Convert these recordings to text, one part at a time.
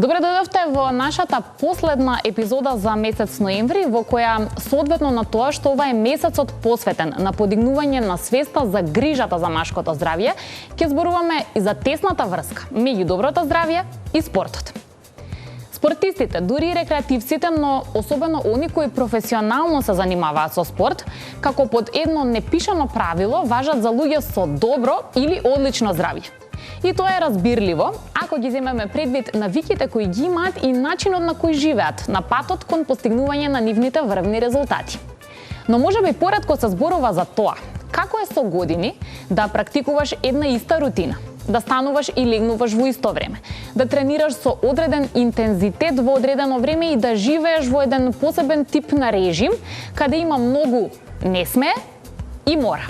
Добре дојдовте во нашата последна епизода за месец ноември, во која соодветно на тоа што ова е месецот посветен на подигнување на свеста за грижата за машкото здравје, ќе зборуваме и за тесната врска меѓу доброто здравје и спортот. Спортистите, дури и рекреативците, но особено они кои професионално се занимаваат со спорт, како под едно непишано правило важат за луѓе со добро или одлично здравје. И тоа е разбирливо, ако ги земеме предвид навиките кои ги имаат и начинот на кој живеат на патот кон постигнување на нивните врвни резултати. Но можеби поретко се зборува за тоа, како е со години да практикуваш една иста рутина, да стануваш и легнуваш во исто време, да тренираш со одреден интензитет во одредено време и да живееш во еден посебен тип на режим, каде има многу не сме и мора.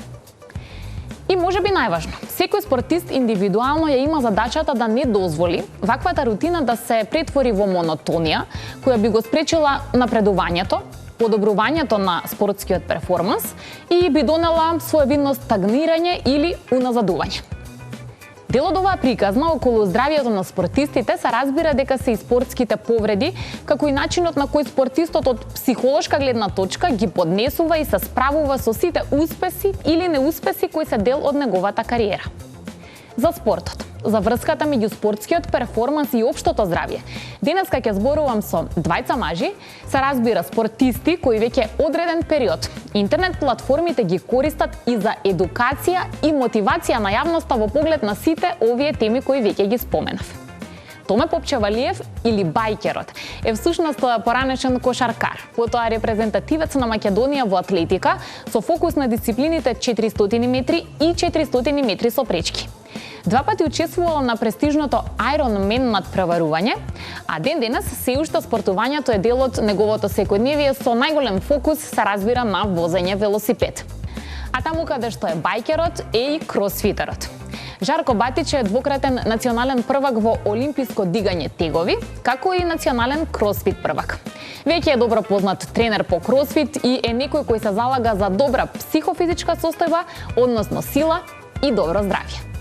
И можеби најважно, секој спортист индивидуално ја има задачата да не дозволи ваквата рутина да се претвори во монотонија, која би го спречила напредувањето, подобрувањето на спортскиот перформанс и би донела своевидно стагнирање или уназадување. Дел од оваа приказна околу здравјето на спортистите се разбира дека се и спортските повреди, како и начинот на кој спортистот од психолошка гледна точка ги поднесува и се справува со сите успеси или неуспеси кои се дел од неговата кариера. За спортот, за врската меѓу спортскиот перформанс и општото здравје. Денеска ќе зборувам со двајца мажи, се разбира спортисти кои веќе одреден период интернет платформите ги користат и за едукација и мотивација на јавноста во поглед на сите овие теми кои веќе ги споменав. Томе Попчевалиев или Байкерот е всушност поранешен кошаркар, потоа репрезентативец на Македонија во атлетика со фокус на дисциплините 400 метри и 400 метри со пречки. Два пати учествувал на престижното Ironman надпреварување, а ден денес се уште спортувањето е дел од неговото секојдневие со најголем фокус се разбира на возење велосипед. А таму каде што е байкерот е и кросфитерот. Жарко Батич е двократен национален првак во олимписко дигање тегови, како и национален кросфит првак. Веќе е добро познат тренер по кросфит и е некој кој се залага за добра психофизичка состојба, односно сила и добро здравје.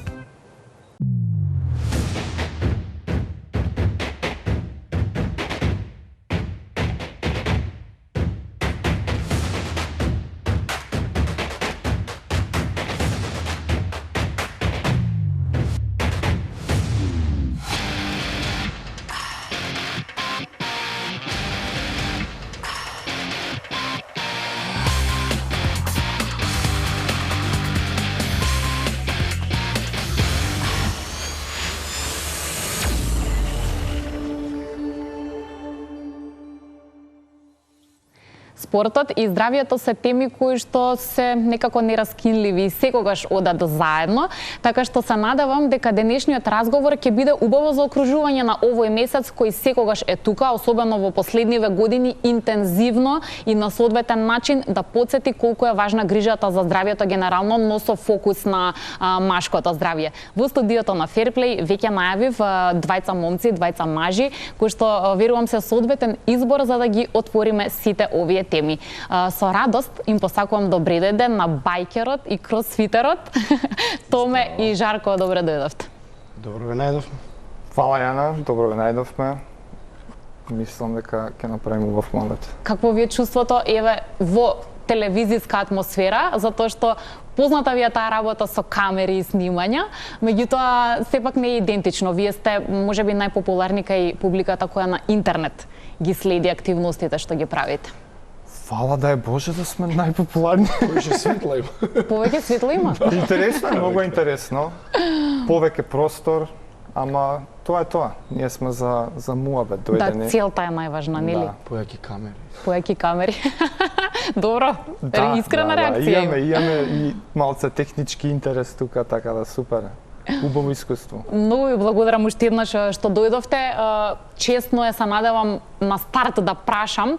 Спортот и здравјето се теми кои што се некако нераскинливи и секогаш одат заедно, така што се надевам дека денешниот разговор ќе биде убаво заокружување на овој месец кој секогаш е тука, особено во последниве години интензивно и на соодветен начин да потсети колку е важна грижата за здравјето генерално, но со фокус на машкото здравје. Во студиото на Fairplay веќе најавив двајца момци, двајца мажи, кои што верувам се соодветен избор за да ги отвориме сите овие теми. Со радост им посакувам добре дојден на байкерот и кросфитерот, Томе и Жарко, добре дојдовте. Добро ве најдовме. Фала Јана, добро ве најдовме. Мислам дека ќе направиме убав момент. Какво ви е чувството еве во телевизиска атмосфера, затоа што позната ви е таа работа со камери и снимања, меѓутоа сепак не е идентично. Вие сте можеби најпопуларни кај публиката која на интернет ги следи активностите што ги правите. Фала да е Боже да сме најпопуларни. Повеќе светла има. Повеќе светло има? Интересно е, многу интересно. Повеќе простор, ама тоа е тоа. Ние сме за муабет дојдени. Да, целта е најважна, нели? Да. Појаки камери. Појаки камери. Добро, искрена реакција. Имаме и малце технички интерес тука, така да супер. Убаво искуство. Многу ви благодарам уште еднаш што дојдовте. Честно е, се надевам на старт да прашам,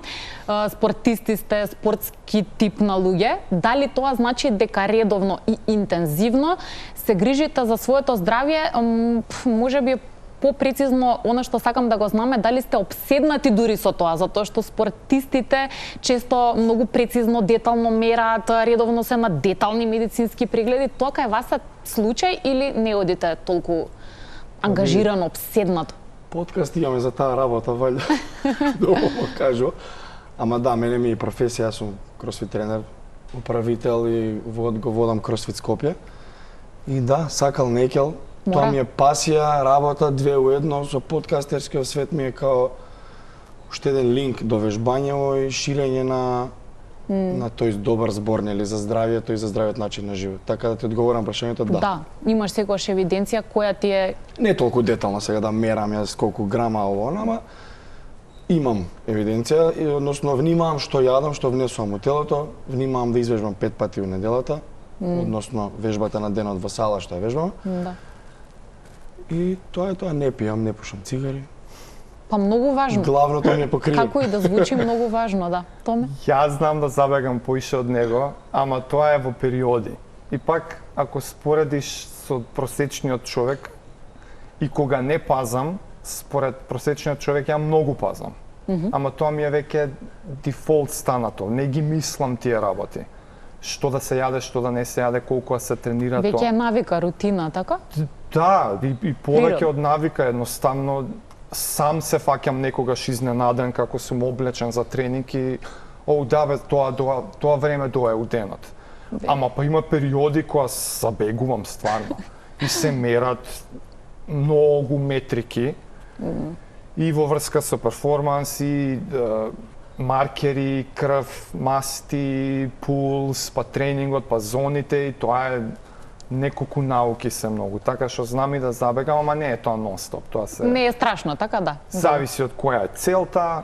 спортисти сте, спортски тип на луѓе, дали тоа значи дека редовно и интензивно се грижите за своето здравје, можеби попрецизно она што сакам да го знаме, дали сте обседнати дури со тоа, затоа што спортистите често многу прецизно, детално мераат, редовно се на детални медицински прегледи. Тоа кај вас е случај или не одите толку ангажирано, обседнато? подкаст имаме за таа работа, валја. Добро му кажу. Ама да, мене ми е професија, јас сум кросфит тренер, управител и го водам кросфит Скопје. И да, сакал некел, тоа ми е пасија, работа, две у едно, со подкастерскиот свет ми е као уште еден линк до вежбањево и ширење на тој добар збор, нели, за здравието и за здравиот начин на живот. Така да ти одговорам прашањето, да. Да, имаш секогаш евиденција која ти е... Не толку детално сега да мерам јас колку грама ово, ама имам евиденција, и односно внимавам што јадам, што внесувам у телото, внимавам да извежбам 5 пати у неделата, односно вежбата на денот во сала што ја вежбам. Да. И тоа е тоа, не пијам, не пушам цигари. Па многу важно. Главното ми е покрие. Како и да звучи многу важно, да. Томе? Јас знам да забегам поише од него, ама тоа е во периоди. И пак, ако споредиш со просечниот човек, и кога не пазам, според просечниот човек ја многу пазам. Ама тоа ми е веќе дефолт станато, не ги мислам тие работи. Што да се јаде, што да не се јаде, колку да се тренира тоа. Веќе е навика, рутина, така? Да, и повеќе Природно. од навика, едноставно сам се фаќам некогаш изненаден како сум облечен за тренинг и да бе, тоа време дое у денот. Ама па има периоди кога забегувам стварно и се мерат многу метрики и во врска со перформанс и маркери, крв, масти, пулс, па тренингот, па зоните и тоа е неколку науки се многу, така што знам и да забегам, ама не е тоа нон-стоп, тоа се... Не е страшно, така да. Зависи од која е целта,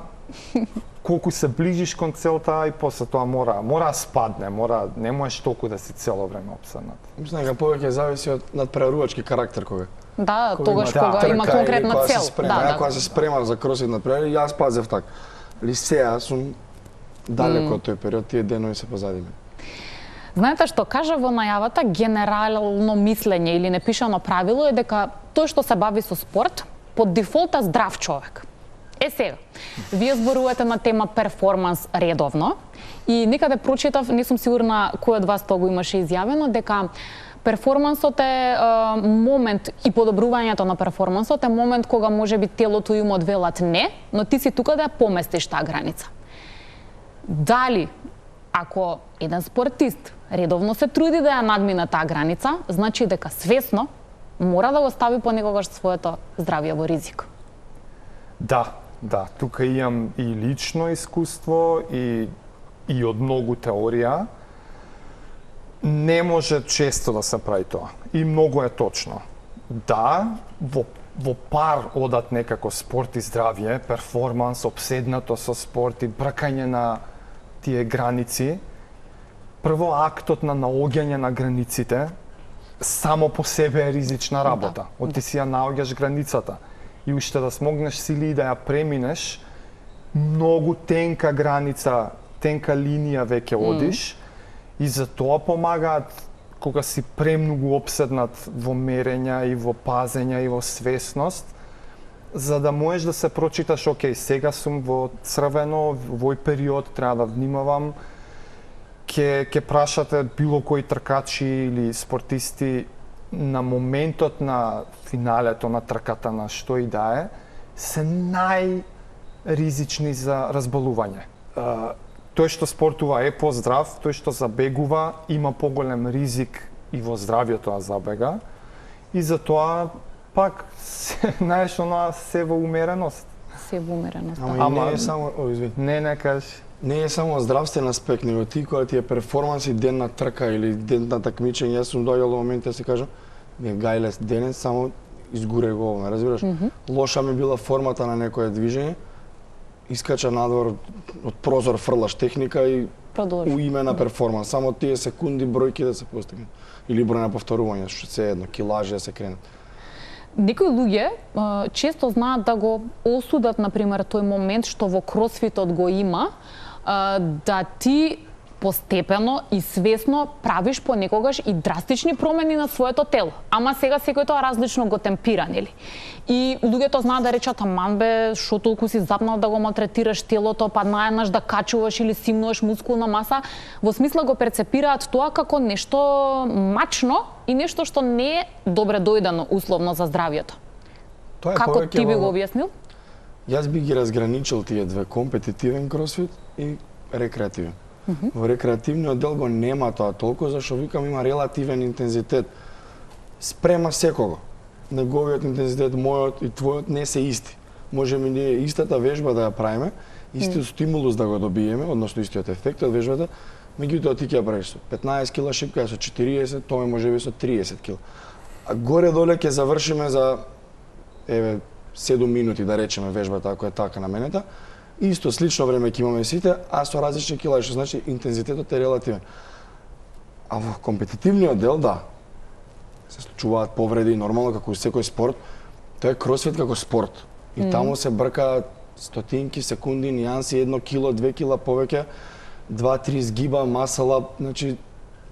колку се ближиш кон целта и после тоа мора да спадне, не можеш толку да си цело време обседнат. Мислам дека повеќе зависи од надпреварувачки карактер кога. Да, тогаш има кога има трка или конкретна кога се цел. спрема. Да, Ја кога се спремав за кросфит например, јас пазев така. Ли сега сум далеко од тој период, тие денови се позади мене. Знаете што кажа во најавата, генерално мислење или непишано правило е дека тој што се бави со спорт, по дефолт е здрав човек. Сега, вие зборувате на тема перформанс редовно и некаде прочитав, не сум сигурна кој од вас тоа го имаше изјавено, дека перформансот е момент и подобрувањето на перформансот е момент кога можеби телото им одвелат не, но ти си тука да ја поместиш таа граница. Дали ако еден спортист редовно се труди да ја надмине таа граница, значи дека свесно мора да го стави понекогаш своето здравје во ризик. Да, тука имам и лично искуство и од многу теорија. Не може често да се прави тоа. И многу е точно. Да, во пар одат некако спорт и здравје, перформанс, обседнато со спорт и бркање на тие граници. Прво актот на наоѓање на границите само по себе е ризична работа. Од ти си ја наоѓаш границата и уште да смогнеш сили и да ја преминеш, многу тенка граница, тенка линија веќе одиш и за тоа помагаат кога си премногу обседнат во мерења и во пазења и во свесност, за да можеш да се прочиташ, окей, сега сум во црвено, во овој период треба да внимавам, ќе прашате било кои тркачи или спортисти на моментот на финалето на трката на што и да е, се најризични за разболување. Тој што спортува е поздрав, тој што забегува има поголем ризик и во здравјето да забега. И затоа пак знаеш она се во умереност. Се во умереност. Ама не е само, извини. Не кажеш. Не е само здравствен аспект, него ти кога ти е перформанс и ден на трка или ден на такмичење, јас сум дојал во момент да се кажам, не гајлес денес, само изгуре го, ме разбираш? Лоша ми била формата на некое движење, искача надвор од прозор, фрлаш техника и Продолжи. у име на перформанс, само тие секунди бројки да се постигнат. Или број на повторување, што се едно, килажи да се кренат. Некои луѓе често знаат да го осудат, например, тој момент што во кросфитот го има, да ти постепено и свесно правиш понекогаш и драстични промени на своето тело. Ама сега секој тоа различно го темпира, нели? И луѓето знаат да речат, аман бе, шо толку си запнал да го малтретираш телото, па наеднаш да качуваш или симнуваш мускулна маса, во смисла го перцепираат тоа како нешто мачно и нешто што не е добре дојдено условно за здравјето. Тоа е Како повеќе ти би го во- објаснил? Јас би ги разграничил тие две, компетитивен кросфит и рекреативен. Во рекреативниот дел го нема тоа толку, зашто викам има релативен интензитет. Спрема секого. Неговиот интензитет, мојот и твојот не се исти. Можеме ние истата вежба да ја правиме, истиот стимулус да го добиеме, односно истиот ефект од вежбата, меѓутоа ти ќе ја правиш со 15 кила шипка, со 40, тоа можеби со 30 кила. А горе-доле ќе завршиме за 7 минути, да речеме, вежбата, ако е така наменета. Исто слично време ќе имаме сите, а со различни кила, што значи интензитетот е релативен. А во компетитивниот дел, да, се случуваат повреди, нормално како и секој спорт, тоа е кросфит како спорт. И таму се бркаат стотинки, секунди, нијанси, 1 кило, 2 кила повеќе, 2-3 згиба, масала, значи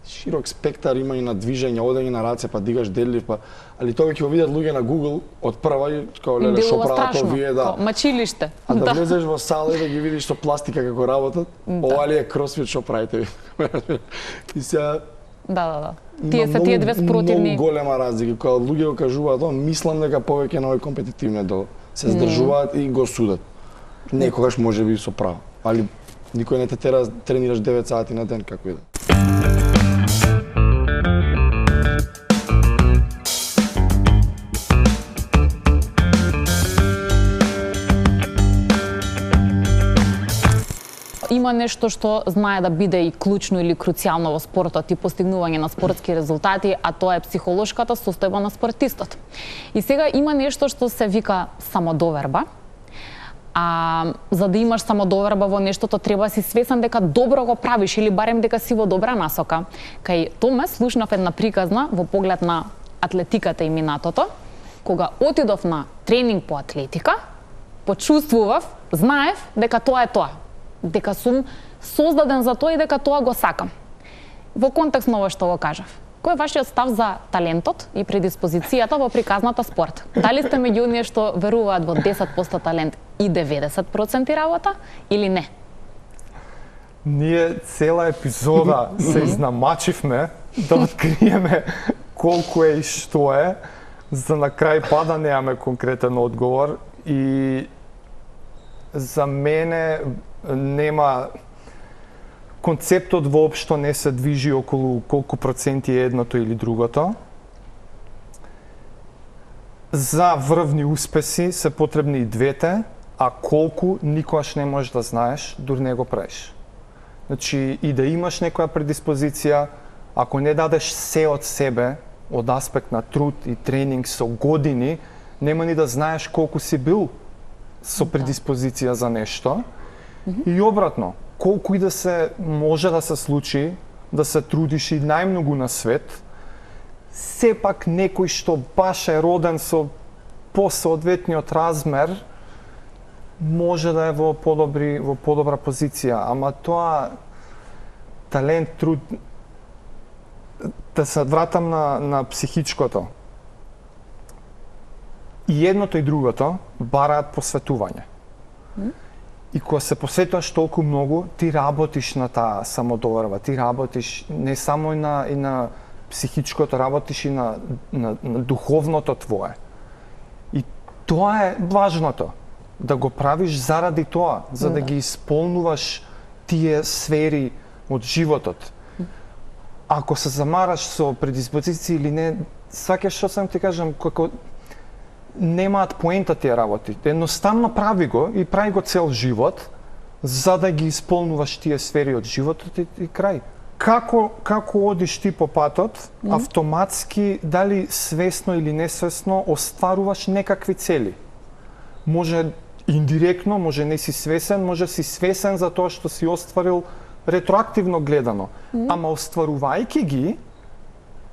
широк спектар има и на движење, одење на раце, па дигаш дедлифт, па али тоа ќе го видат луѓе на Google од прва и као леле што прават овие, да. Мачилиште. А да влезеш во сала и да ги видиш што пластика како работат, ова ли е кросфит што правите ви? И сега Да. Тие се тие две спротивни. Многу голема разлика. Кога луѓе го кажуваат, мислам дека повеќе на овој компетитивниот дел се здржуваат и го судат. Некогаш може би со право, али никој не те тера тренираш 9 сати на ден како и да. Има нешто што знае да биде и клучно или круцијално во спортот и постигнување на спортски резултати, а тоа е психолошката состојба на спортистот. И сега има нешто што се вика самодоверба. А за да имаш самодоверба во нештото треба да си свесен дека добро го правиш или барем дека си во добра насока. Кај Томе слушнав една приказна во поглед на атлетиката и минатото, кога отидов на тренинг по атлетика, почувствував, знаев дека тоа е тоа. Дека сум создаден за тоа и дека тоа го сакам. Во контекст на ова што го кажав. Кој е вашиот став за талентот и предиспозицијата во приказната спорт? Дали сте меѓу оние што веруваат во 10% талент и 90% работа или не? Ние цела епизода се изнамачивме да откриеме колку е и што е, за на крај па да немаме конкретен одговор и за мене нема концептот воопшто не се движи околу колку проценти е едното или другото. За врвни успеси се потребни и двете, а колку никогаш не можеш да знаеш, дури не го правиш. Значи и да имаш некоја предиспозиција, ако не дадеш се од себе, од аспект на труд и тренинг со години, нема ни да знаеш колку си бил со предиспозиција за нешто. И обратно, колку и да се може да се случи, да се трудиш и најмногу на свет, сепак некој што баш е роден со посоодветниот размер, може да е во подобра позиција, ама тоа талент, труд, да се вратам на психичкото. И едното и другото бараат посветување. И кога се посветуваш толку многу, ти работиш на таа самодоверба, ти работиш не само и на психичкото, работиш и на духовното твое. И тоа е важното, да го правиш заради тоа, за да ги исполнуваш тие сфери од животот. Ако се замараш со предиспозиции или не, сваќаш што сам ти кажам, како немаат поента тие работи. Едноставно прави го и прави го цел живот, за да ги исполнуваш тие сфери од животот и крај. Како одиш ти по патот, автоматски, дали свесно или несвесно, остваруваш некакви цели. Може индиректно, може не си свесен, може си свесен за тоа што си остварил ретроактивно гледано. Ама остварувајќи ги,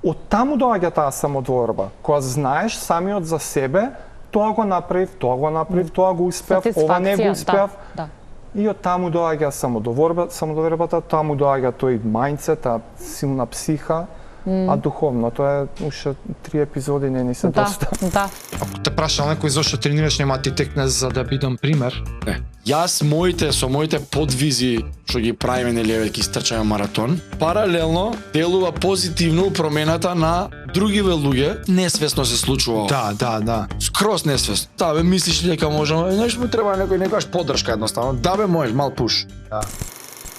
од таму доаѓа таа самодоверба. Кога знаеш самиот за себе, тоа го направив, тоа го успеав, ова не го успеав. Да. И од таму доаѓа самодовербата, таму доаѓа тој мајндсет, силна психа, А духовното е уште 3 епизоди не ни се Да, доста. да. Ако те прашал некој зошто тренираш, нема ти текне за да бидам пример. Не. Јас со моите подвизи што ги правиме нели еве ќе истрчаме маратон, паралелно делува позитивно промената на другиве луѓе, несвесно се случува. Да. Скроз несвесно. Да бе, мислиш ли дека можеме, нешто му треба некојаш поддршка едноставно. Да бе, можеш, мал пуш.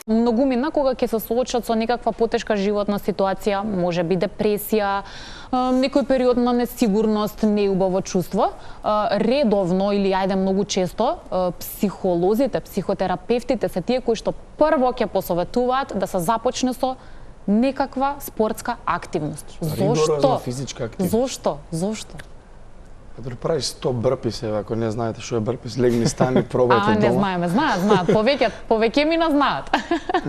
Многумина кога ќе се соочат со некаква потешка животна ситуација, може би депресија, некој период на несигурност, неубаво чувство, редовно или ајде многу често, психолозите, психотерапевтите се тие кои што прво ќе посоветуваат да се започне со некаква спортска активност. Ригорозна физичка активност. Зошто? Като правиш 100 бърпис, ако не знаете што е бърпис, легни, стани, пробајте дома. Не знаеме, знаат. Повеќе мина знаат.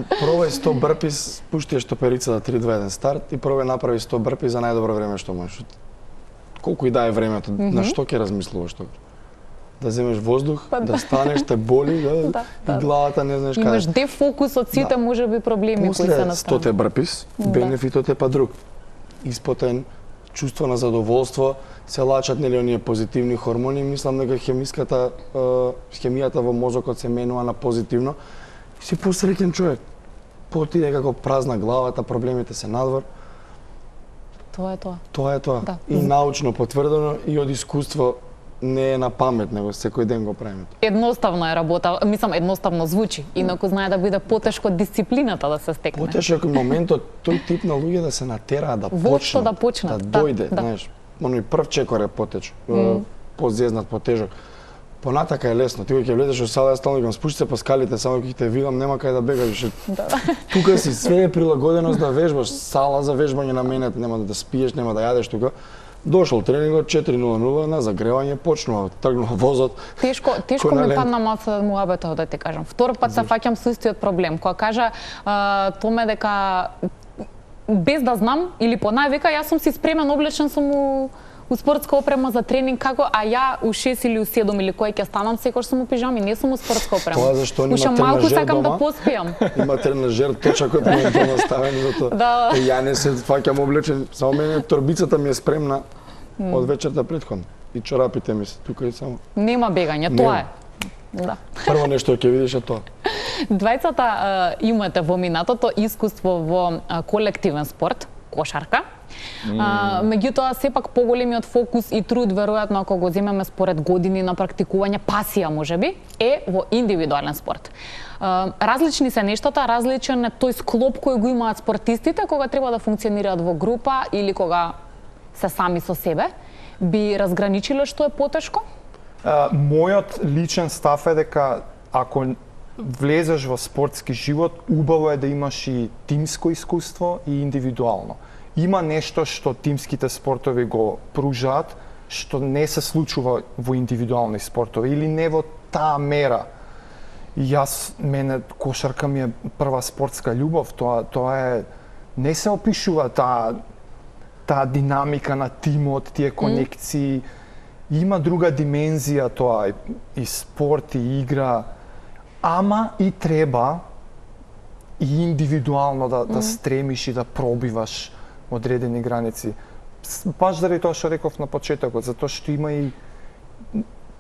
Пробај 100 бърпис, пушти ја штоперица да 3-2-1 старт и пробај направи 100 бърпис за најдобро време што можеш. Колку и да е времето, на што ќе размислуваш тогаш? Да земеш воздух, да станеш, те боли, и главата не знаеш каде. Имаш дефокус од сите можеби проблеми кои се настанат. После 100 бърпис, бенефитот е па друг. Испотен, чувство на задоволство, се лачат нели оние позитивни хормони, мислам дека хемијата во мозокот се менува на позитивно. И си посреќен човек. Потиде како празна главата, проблемите се надвор. Тоа е тоа. Тоа е тоа. Да. И научно потврдено и од искуство не е на памет, него секој ден го правиме. Едноставна е работа, мислам едноставно звучи, инаку знае да биде потешко дисциплината да се стекне. Потешок е моментот тој тип на луѓе да се натераат да Воопшто почнат, да почнат, да дојде, да. знаеш. Оној прв чекор е потеч, позезнат, потежок. Понатака е лесно. Ти кога ќе влезеш во сала, јас стално викам спушти се по скалите, само кога те видам нема кај да бегаш. Тука си све е прилагодено за да вежбаш, сала за вежбање на мене, нема да спиеш, нема да јадеш тука. Дошол тренингот 4:00 на загревање, почнува, тргнува возот. Тешко ми падна малце муабетот, да ти кажам. Втор пат се фаќам со истиот проблем. Кога кажа Томе дека без да знам или по највика, јас сум си спремен, облечен сум у спортска опрема за тренинг, како, а ја у 6 или у 7 или кој ќе станам, секој сум у пижами, не сум у спортска опрема. Тоа зашто нема тренажер малку сакам дома, да поспијам. Има тренажер точак кој моментално ставен за тоа. Да. Ја не се фаќам облечен, само мене торбицата ми е спремна од вечерта претходно. И чорапите ми се тука и само. Нема бегање, тоа е. Да. Прво нешто ќе видиш е тоа. Двајцата имате во минатото искуство во колективен спорт, кошарка. Меѓутоа, сепак поголемиот фокус и труд, веројатно, ако го земеме според години на практикување, пасија можеби, е во индивидуален спорт. Различни се нештата, различен е тој склоп кој го имаат спортистите кога треба да функционираат во група или кога се сами со себе. Би разграничиле што е потешко? Мојот личен став е дека ако влезеш во спортски живот, убаво е да имаш и тимско искуство и индивидуално. Има нешто што тимските спортови го пружаат, што не се случува во индивидуални спортови или не во таа мера. И мене кошарка ми е прва спортска љубов, тоа е не се опишува таа динамика на тимот, тие конекции. Има друга димензија тоа, и спорт, и игра, ама и треба и индивидуално да стремиш и да пробиваш одредени граници. Баш заради тоа што реков на почетокот, затоа што има и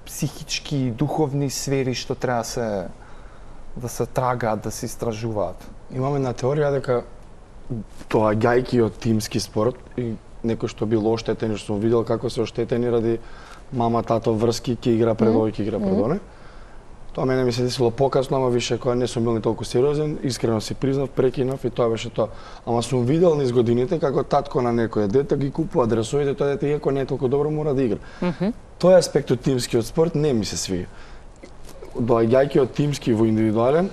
психички и духовни сфери што треба да се трагаат, да се истражуваат. Имаме на теорија дека доаѓајќи од тимски спорт и некој што бил оштетен, што сум видел како се оштетени ради мама, тато врски, ќе игра пред овој, ќе игра пред оне. Тоа мене ми се десило покасно, ама више кога не сум бил ни толку сериозен, искрено си признав, прекинав и тоа беше тоа. Ама сум видел низ годините како татко на некој дете ги купува дресовите, тоа дете иако не е толку добро мора да игра. Тој аспект од тимскиот спорт не ми се свиѓа. Доаѓајќи од тимски во индивидуален,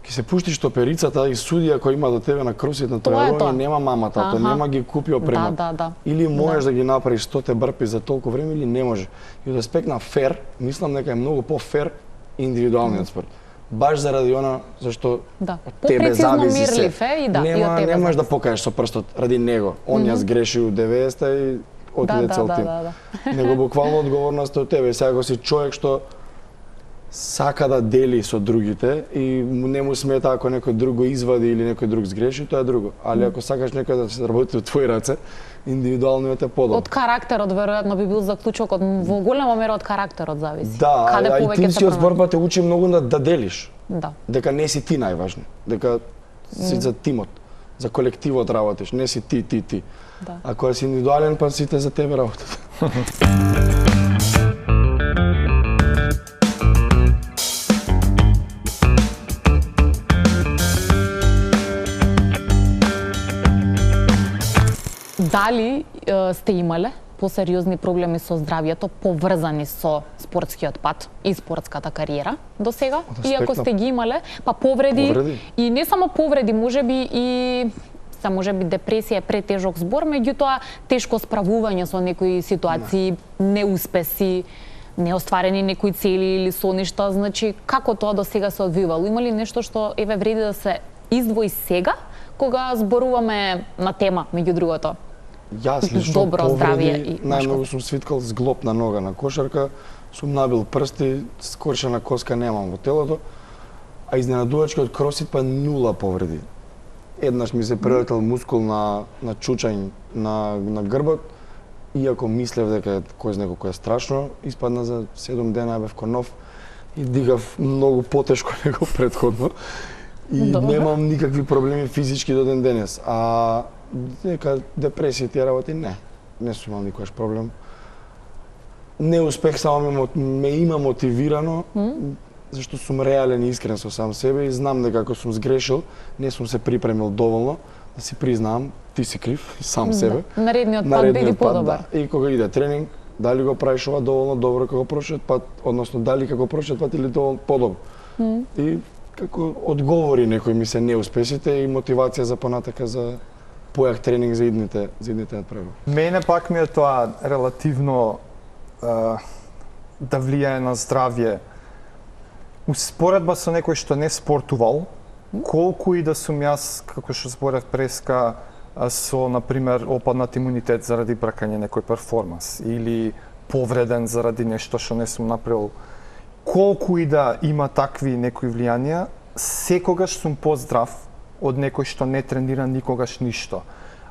ќе се пуштиш топерицата и судија кој има до тебе на кросит на тренирање, нема мама, тато, нема ги купи опремат. Или можеш да ги направиш 100 бърпи за толку време или не може. И од аспект на фер, мислам дека е многу по-фер индивидуалниот спорт. Баш заради она зашто тебе зависи се. Не можеш да покажеш со прстот ради него. Он ја сгреши у 90-та и отиде цел тим. Него буквално одговорноста од тебе. Сега го си човек што сака да дели со другите и не му смета ако некој друг го извади или некој друг сгреши, тоа е друго. Али ако сакаш некој да се работи во твои раце, индивидуално е подобро. Од карактерот веројатно би бил заклучокот, во голема мера од карактерот зависи. Да, Каде а и повеќе се тимскиот пронајде. спорт те учи многу да делиш. Да. Дека не си ти најважни, дека си за тимот, за колективот работиш, не си ти. Да. Ако си индивидуален, па сите за тебе работат. Дали сте имале посериозни проблеми со здравјето поврзани со спортскиот пат и спортската кариера до сега? Од И ако аспект на- сте ги имале, па повреди, Повреди? и не само повреди, можеби и можеби депресија е претежок збор, меѓутоа тешко справување со некои ситуации, неуспеси, неостварени некои цели или соништа, значи како тоа до сега се одвивало? Има ли нешто што еве вреди да се издвои сега кога зборуваме на тема меѓу другото? Јас лично Добро здравје и најмногу сум свиткал зглоб на нога на кошарка, сум набил прсти, скоршена коска немам во телото, а изненадувачки од кросфит па нула повреди. Еднаш ми се прелетел мускул на чучањ на грбот, иако мислев дека е кој знае колку е страшно, испадна за 7 дена бев ко нов и дигав многу потешко него претходно. И Добро. немам никакви проблеми физички до ден денес. А дека депресија тие работи не сум имал никогаш проблем. Не успех само ме има мотивирано, зашто сум реален и искрен со сам себе и знам дека ако сум сгрешил, не сум се припремил доволно, да си признаам, ти си крив, сам себе. Наредниот пат биде подобар. Да. И кога иде тренинг, дали го правиш ова доволно добро како прошлиот пат, односно дали како прошлиот пат или доволно подобро. И како одговори некои ми се неуспесите и мотивација за понатака за појак тренинг за идните надпревари. Мене пак ми е тоа релативно да влијае на здравје. Успоредба со некој што не спортувал, колку и да сум јас, како што зборев преска, со, например, опаднат имунитет заради бракање некој перформанс или повреден заради нешто што не сум направил, колку и да има такви некои влијанија, секогаш сум поздрав од некој што не тренира никогаш ништо.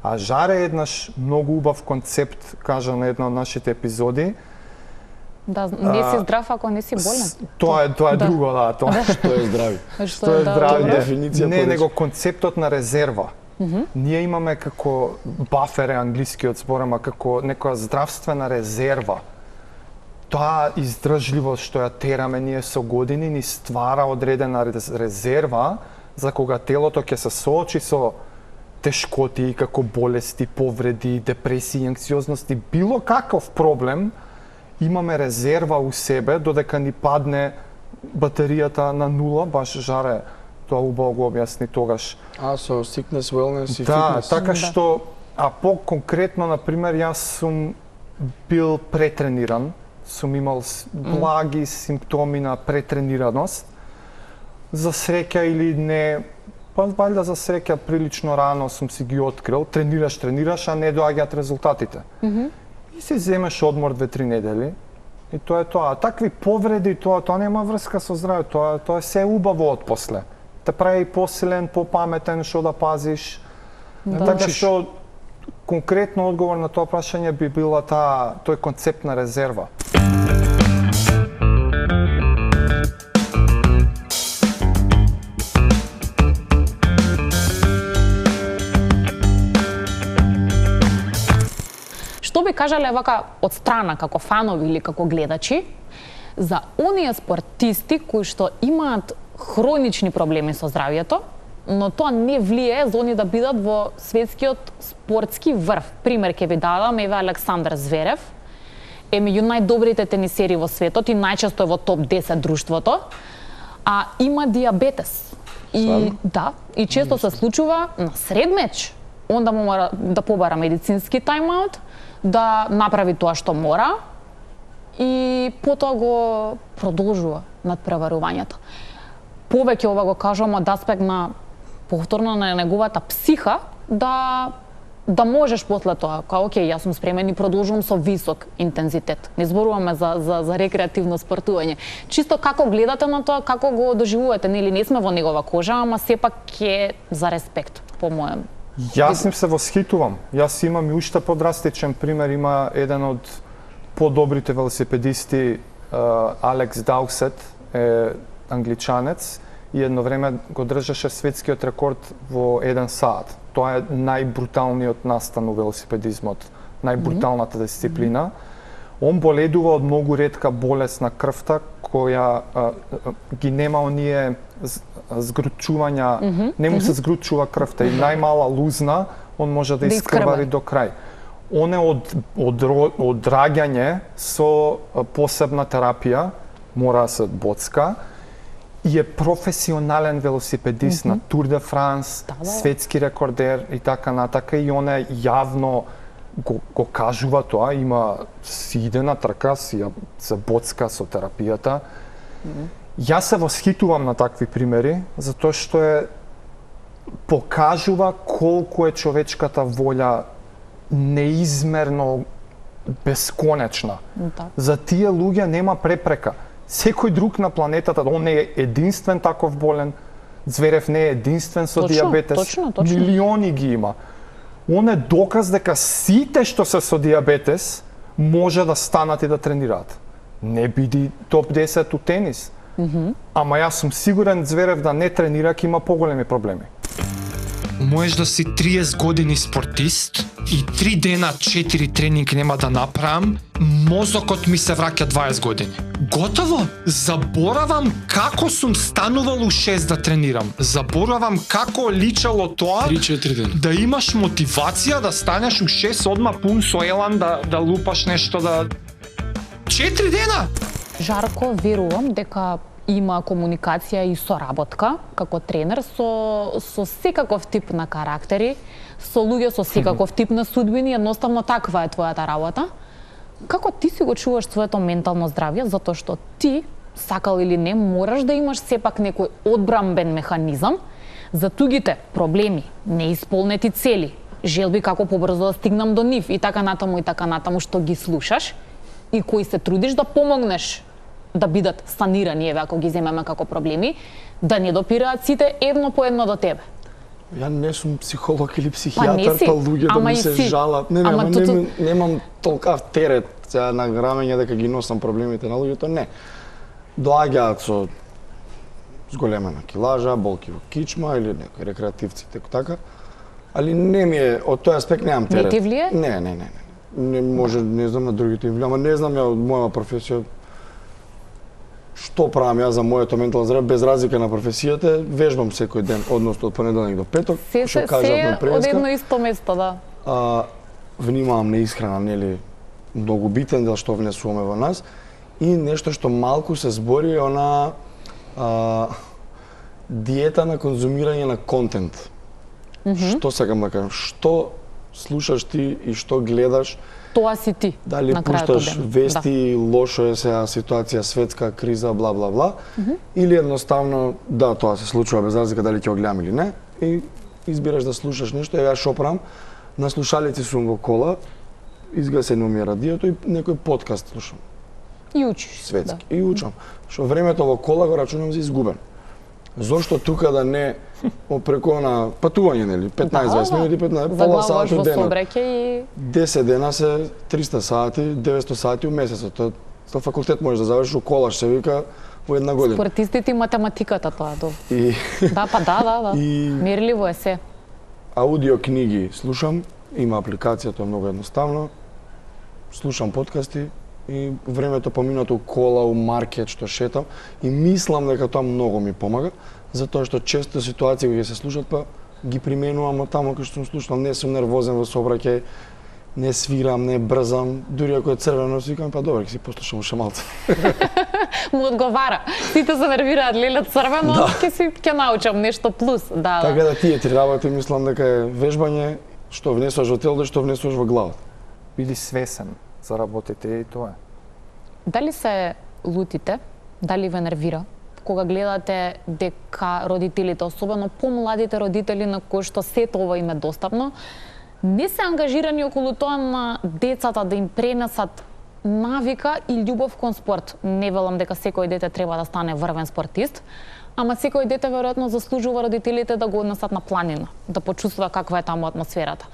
А Жаре еднаш многу убав концепт кажа на една од нашите епизоди. Да, не си здрав ако не си болен. Тоа е друго, да, тоа. Што е здрави? Што е здравје? Дефиниција Не, порече. него концептот на резерва. Ние имаме како бафер е англискиот збор, ама како некоја здравствена резерва. Таа издржливост што ја тераме ние со години ни ствара одредена резерва за кога телото ќе се соочи со тешкоти како болести, повреди, депресии, анксиозности, било каков проблем, имаме резерва у себе додека ни падне батеријата на нула, баш Жаре тоа убаво го објасни тогаш. А со sickness, wellness и Да, fitness. така што, а по-конкретно, например, јас сум бил претрениран, сум имал благи симптоми на претренираност. За среќа или не, па валјда за среќа прилично рано сум си ги открил, тренираш, а не доаѓаат резултатите. И си земеш одмор 2-3 недели, и тоа е тоа. А такви повреди, тоа нема врска со здравје, тоа е се убаво отпосле. Те прави посилен, попаметен, што да пазиш. Така што, конкретно одговор на тоа прашање би била тој концепт на резерва. Што би кажале вака од страна како фанови или како гледачи за оние спортисти кои што имаат хронични проблеми со здравјето, но тоа не влијае за они да бидат во светскиот спортски врв. Пример ќе ви дадам, еве Александар Зверев е меѓу најдобрите тенисери во светот и најчесто е во топ 10 друштвото, а има диабетес. И да, и често се случува на сред меч, онда му мора да побара медицински тайм-аут, да направи тоа што мора и потоа го продолжува надпреварувањето. Повеќе ова го кажувам од аспект на повторно на неговата психа, да да можеш после тоа, као окей, јас сум спремен и продолжувам со висок интензитет. Не зборуваме за рекреативно спортување. Чисто како гледате на тоа, како го доживувате, нели не сме во негова кожа, ама сепак е за респект, по моем. Јас им се восхитувам. Јас имам и уште подрастичен пример, има еден од подобрите велосипедисти, Алекс Даусет, англичанец, и едно време го држеше светскиот рекорд во 1 сат. Тоа е најбруталниот настан у велосипедизмот, најбруталната дисциплина. Он боледува од многу ретка болест на крвта, која ги нема оние згручувања, не му се згручува крвта и најмала лузна, он може да искрвари до крај. Он е од раѓање со посебна терапија, мора да се боцка, и е професионален велосипедист на Тур де Франс, светски рекордер и така натака, и он е јавно го кажува тоа, има си иде на трка, си се боцка со терапијата. Јас се восхитувам на такви примери, затоа што покажува колку е човечката волја неизмерно бесконечна. За тие луѓе нема препрека. Секој друг на планетата, он не е единствен таков болен, Зверев не е единствен со дијабетес, точно. милиони ги има. Он е доказ дека сите што се со дијабетес може да станат и да тренираат. Не биди топ 10 у тенис. Ама јас сум сигурен Зверев да не тренира ќе има поголеми проблеми. Можеш да си 30 години спортист и 3 дена 4 тренинг нема да направам, мозокот ми се враќа 20 години. Готово! Заборавам како сум станувал у 6 да тренирам. Заборавам како личало тоа 3-4 дена. Да имаш мотивација да станеш у 6 одма пун со елан да лупаш нешто да 4 дена. Жарко, верувам дека има комуникација и соработка како тренер со секаков тип на карактери, со луѓе со секаков тип на судбини, едноставно таква е твојата работа. Како ти си го чуваш своето ментално здравје, затоа што ти, сакал или не, мораш да имаш сепак некој одбрамбен механизам за тугите проблеми, неисполнети цели, желби како побрзо да стигнам до нив и така натаму што ги слушаш и кои се трудиш да помогнеш да бидат санирани, еве ако ги земеме како проблеми, да не допираат сите едно по едно до тебе. Ја не сум психолог или психијатар, си, па луѓе да ми се жалат. Немам толкав терет сега на грамење дека ги носам проблемите на луѓето, не. Доаѓаат со зголемена килажа, болки во кичма или некои рекреативци така, али не ми е, од тој аспект немам терет. Не ти влие? Не. Не може, не знам на другите им влие, ама не знам ја од моја професија што правам јас за моето ментално здравје, без разлика на професијата, вежбам секој ден, односно од понеделник до петок, што кажавме преска. Од едно исто место, да. Внимавам на исхрана, нели, многу битен дел што внесуваме во нас, и нешто што малку се збори е она диета на конзумирање на контент. Што сакам да кажам, што слушаш ти и што гледаш, тоа си ти. Дали пушташ вести, лошо е сега ситуација, светска криза, бла бла бла, или едноставно да, тоа се случува без разлика дали ќе го гледам или не, и избираш да слушаш нешто. Ја шопрам, на слушалици сум во кола, изгасено ми е радиото и некој подкаст слушам. И учиш. Светски. И учам. Што времето во кола го рачунам за изгубен. Зошто тука да не преку на патување, нели, 15-20 минути, 15, пола сат у денот. И 10 дена се 300 сати, 900 сати у месецот. Тоа факултет можеш да завршиш у колаш, се вика, во една година. Спортистите и математиката тоа до. И да. И мерливо е се. Аудио книги слушам, има апликација, тоа е многу едноставно. Слушам подкасти и времето поминато у кола, у маркет што шетам, и мислам дека тоа многу ми помага, затоа што често ситуации кои се слушат, па ги применувам од таму кај што сум слушал, не сум нервозен во сообраќај, не свирам, не брзам, дури ако е црвено, си викам, па добро, ќе си послушам уште малку. Му одговара. Сите се нервираат, леле црвено, ќе научам нешто плюс. Да. Така да тие три работи мислам дека е вежбање, што внесуваш во телото, што внесуваш во главата. Биди свесен за работите и тоа е. Дали се лутите, дали ве нервира кога гледате дека родителите, особено помладите родители на кои што сето ова им е достапно, не се ангажирани околу тоа на децата да им пренесат навика и љубов кон спорт. Не велам дека секој дете треба да стане врвен спортист, ама секој дете веројатно заслужува родителите да го однесат на планина, да почувствува каква е таму атмосферата.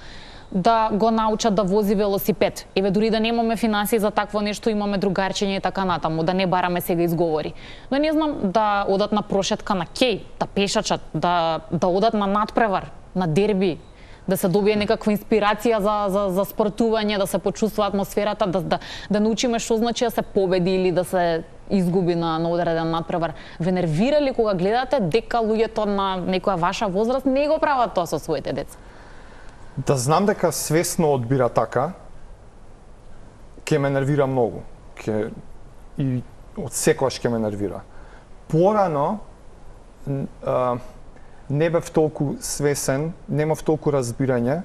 Да го научат да вози велосипед. Еве дури да немаме финансии за такво нешто, имаме другарчиња и така натаму, да не бараме сега изговори. Да не знам, да одат на прошетка на кеј, да пешачат, да одат на надпревар, на дерби, да се добие некаква инспирација за спортување, да се почувствува атмосферата, да научиме што значи да се победи или да се изгуби на одреден надпревар. Ве нервира ли кога гледате дека луѓето на некоја ваша возраст не го прават тоа со своите деца? Да знам дека свесно одбира така, ќе ме нервира многу. И од секогаш ќе ме нервира. Порано не бев толку свесен, немав толку разбирање.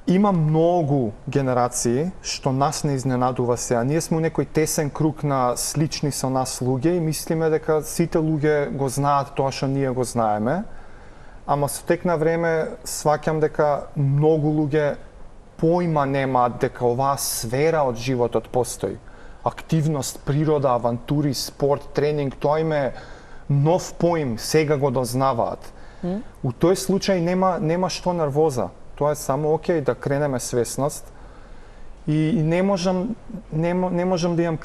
Има многу генерации што нас не изненадува сега. Ние сме у некој тесен круг на слични со нас луѓе и мислиме дека сите луѓе го знаат тоа што ние го знаеме. Ама со тек на време сваќам дека многу луѓе поима немаат дека оваа сфера од животот постои. Активност, природа, авантури, спорт, тренинг, тоа им е нов поим, сега го дознаваат. У тој случај нема што нервоза. Тоа е само окей да кренеме свесност. И не можам да имам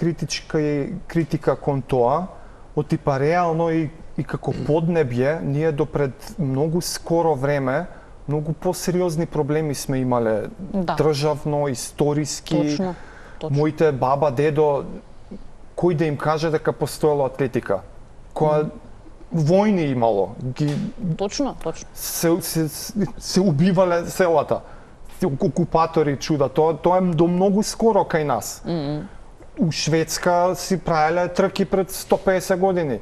критика кон тоа, од типа реално и како поднебје, ние допред многу скоро време, многу посериозни проблеми сме имале, државно, историски. Точно. Моите баба, дедо, кој да им каже дека постоела атлетика? Која војни имало. Точно. Се убивале селата. Окупатори чуда. Тоа е до многу скоро кај нас. У Шведска си правеле трки пред 150 години.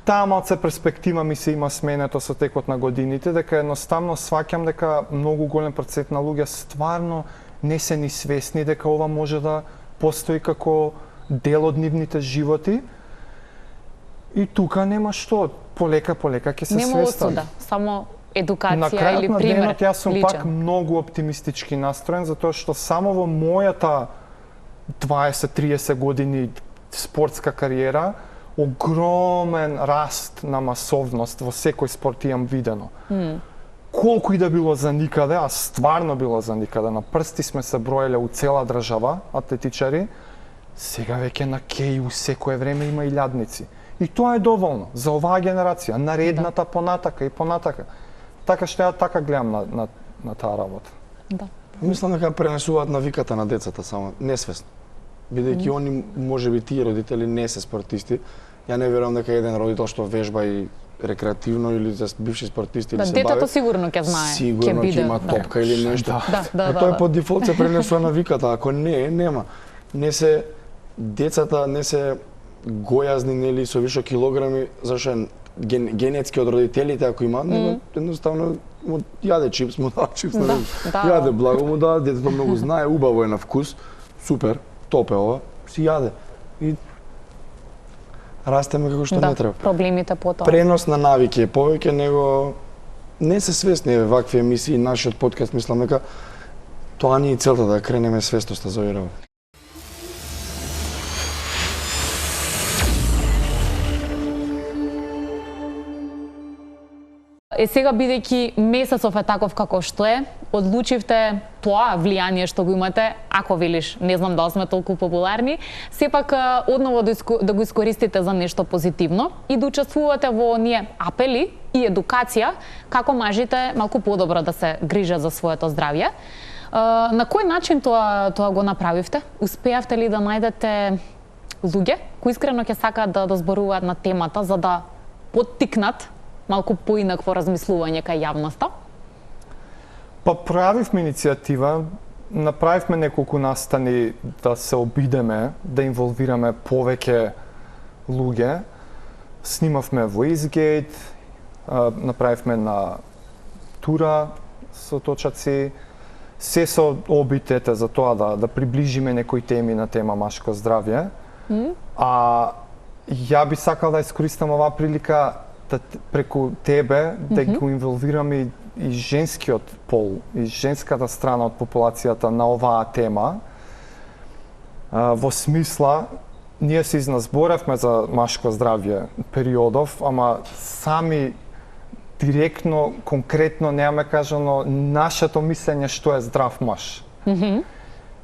Таа малце перспектива ми се има сменето со текот на годините, дека едноставно сваќам дека многу голем процент на луѓе стварно не се ни свесни дека ова може да постои како дел од нивните животи. И тука нема што, полека ќе се свестат. Нема осуда, само едукација на крајот или на пример. денот јас сум личен. пак многу оптимистички настроен, затоа што само во мојата 20-30 години спортска кариера огромен раст на масовност во секој спорт имам видено. Колку и да било за никаде, а стварно било за никаде, на прсти сме се броеле у цела држава атлетичари, сега веќе на кеј у секое време има илјадници. И тоа е доволно за оваа генерација, наредната понатака и понатака. Така што ја така гледам на таа работа. Да. Мислам дека пренесуваат навиката на децата само несвесно. Бидејќи они можеби тие родители не се спортисти, ја не верувам дека еден родител што вежба и рекреативно или за бивши спортисти или се бави. Детето сигурно ќе знае, сигурно ќе има топка или нешто. Тоа е по дефолт се пренесува навиката, ако не, нема. Не се децата не се гојазни нели со вишок килограми, зашто генетски од родителите ако има, едноставно му јаде чипс, му дава чипс, јаде благо му дава, детето многу знае, убаво е на вкус, супер, топ е ова, си јаде. И растеме како што не треба. Проблемите по тоа. Пренос на навики е повеќе него не се свесни вакви емисии, нашиот подкаст мислам дека тоа ни е целта да кренеме свестоста за овие работи. Сега бидејќи месецов е таков како што е, одлучивте тоа влијание што го имате, ако велиш, не знам дали сме толку популарни, сепак одново да го искористите за нешто позитивно и да учествувате во оние апели и едукација како мажите малку подобро да се грижат за своето здравје. На кој начин тоа го направивте? Успеавте ли да најдете луѓе кои искрено ќе сакаат да зборуваат на темата за да поттикнат малку поинакво размислување кај јавноста? Па правивме иницијатива, направивме неколку настани да се обидеме, да инволвираме повеќе луѓе. Снимавме во Eastgate, направивме на тура со точаци, се со обитете за тоа да приближиме некои теми на тема машко здравје. А ја би сакал да искористам оваа прилика преку тебе да го инволвираме и женскиот пол, и женската страна од популацијата на оваа тема, во смисла, ние се изназборевме за машко здравје периодов, ама сами директно, конкретно немаме кажано нашето мислење што е здрав маж.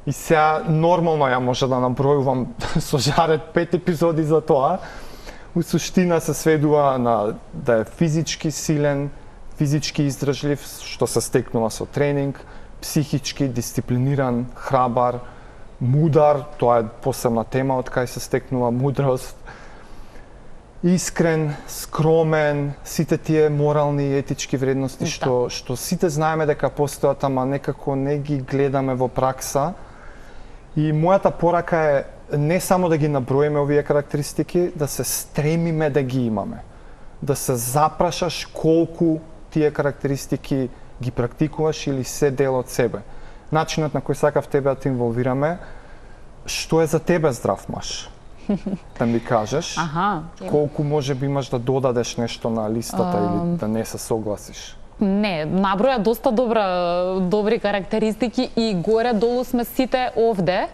И сега нормално ја може да набројувам со жарет 5 епизоди за тоа. У суштина се сведува на да е физички силен, физички издржлив, што се стекнува со тренинг, психички дисциплиниран, храбар, мудар, тоа е посебна тема од кај се стекнува мудрост, искрен, скромен, сите тие морални и етички вредности што сите знаеме дека постојат, ама некако не ги гледаме во пракса. И мојата порака е не само да ги наброиме овие карактеристики, да се стремиме да ги имаме. Да се запрашаш колку тие карактеристики ги практикуваш или се дел од себе. Начинот на кој сакав тебе да те инволвираме, што е за тебе здрав маж? Да ми кажеш, колку може би имаш да додадеш нешто на листата или да не се согласиш? Не, наброја доста добри карактеристики и горе-долу сме сите овде.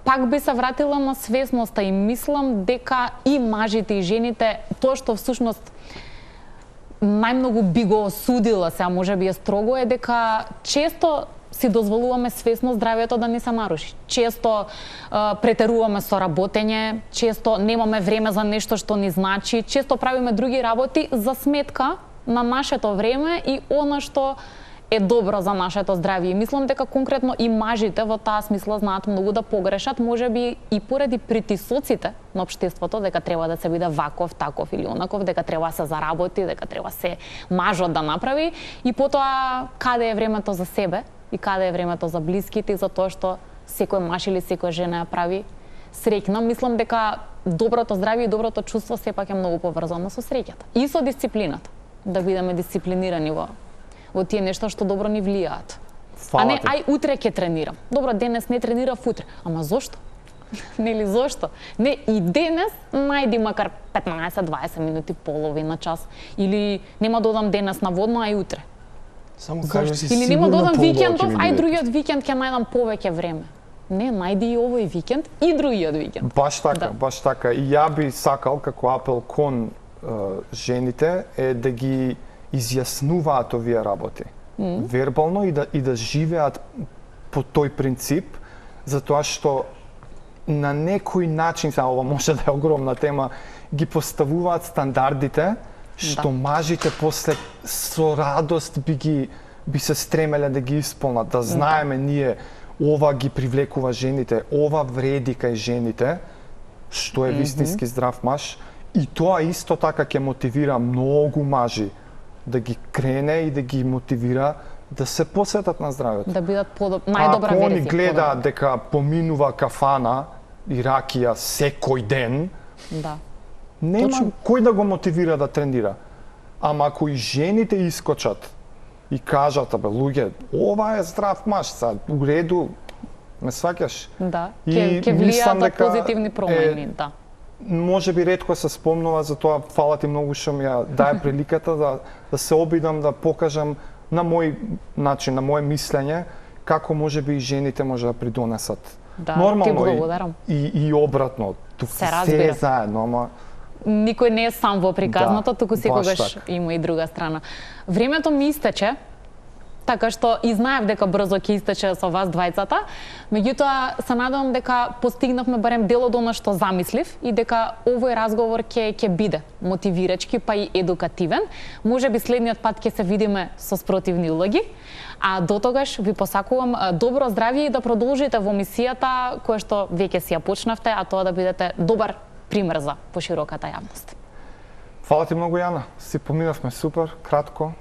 Пак би се вратила на свесноста и мислам дека и мажите и жените, тоа што всушност најмногу би го осудила, сега може би е строго, е дека често си дозволуваме свесно здравјето да не се наруши. Често претеруваме со работење, често немаме време за нешто што ни значи, често правиме други работи за сметка на нашето време и она што е добро за нашето здравје. И мислам дека конкретно и мажите во таа смисла знаат многу да погрешат, можеби и поради притисоците на општеството, дека треба да се биде ваков, таков или онаков, дека треба да се заработи, дека треба се мажот да направи и потоа каде е времето за себе и каде е времето за блиските и за тоа што секој маж или секоја жена ја прави среќна. Мислам дека доброто здравје и доброто чувство сепак е многу поврзано со среќата и со дисциплината. Да бидеме дисциплинирани во тие нешта што добро ни влијаат. А не, ај утре ќе тренирам. Добро, денес не тренирав утре. Ама зошто? Нели зошто? Не, и денес најди макар 15-20 минути, половина час. Или нема да одам денес на водно, ај утре. Само кажи си или сигурно нема да одам викендов, ај половина другиот викенд ќе најдам повеќе време. Не, најди и овој викенд и другиот викенд. Баш така, баш така. И ја би сакал како апел кон жените е да ги изјаснуваат овие работи вербално и да живеат по тој принцип, затоа што на некој начин, сега ова може да е огромна тема, ги поставуваат стандардите што мажите после со радост би се стремеле да ги исполнат, да знаеме ние ова ги привлекува жените, ова вреди кај жените, што е вистински здрав маж. И тоа исто така ќе мотивира многу мажи да ги крене и да ги мотивира да се посветат на здравјето. Да бидат најдобра верзија. Ако они гледаат дека поминува кафана и ракија секој ден, нема кој да го мотивира да тренира. Ама ако и жените искочат и кажат, абе луѓе, ова е здрав маж, са у реду, ме сваќаш? Да, ќе влијаат позитивни промени, да. Може би ретко се спомнува, затоа фала ти многу што ми ја дај приликата да се обидам да покажам на мој начин, на моје мислење, како може би и жените може да придонесат. Да, нормално ти благодарам. И обратно. Се е заедно, ама никој не е сам во приказното, туку секогаш има и друга страна. Времето ми истече, така што и знаев дека брзо ќе истече со вас двајцата, меѓутоа се надевам дека постигнавме барем дел од она што замислив и дека овој разговор ќе биде мотивирачки па и едукативен. Можеби следниот пат ќе се видиме со спротивни улоги, а дотогаш ви посакувам добро здравје и да продолжите во мисијата која што веќе си ја почнавте, а тоа да бидете добар пример за пошироката јавност. Фала ти многу, Јана. Си поминавме супер, кратко.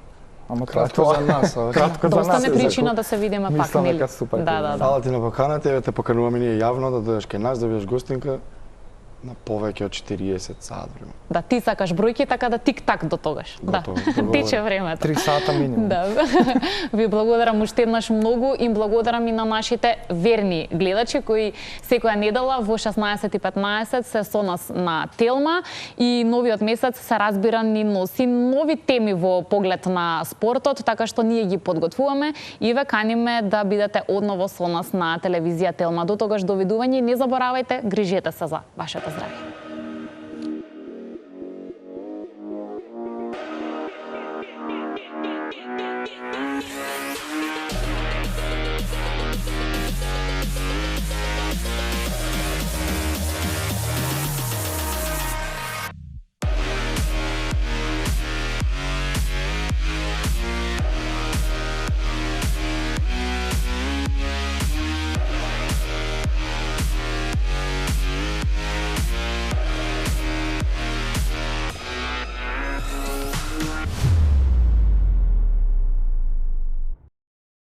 Ама кратко за нас. Кратко за нас. Доста не причина да се видиме пак, мислам нели? дека супер. Да. Фала ти на поканата, те покануваме ние јавно да дојдеш кај нас, да бидеш гостинка. на повеќе од 40 сат време. Да, ти сакаш бројки, така да тик-так до тогаш. Готово, Да, договорено. тече времето. 3 сата минимум. Да. Ви благодарам уште еднаш многу и благодарам и на нашите верни гледачи кои секоја недела во 16:15 се со нас на Телма и новиот месец се разбира ни носи нови теми во поглед на спортот, така што ние ги подготвуваме и ве каниме да бидете одново со нас на телевизија Телма. До тогаш довидување и не заборавајте, грижете се за вашето здравје.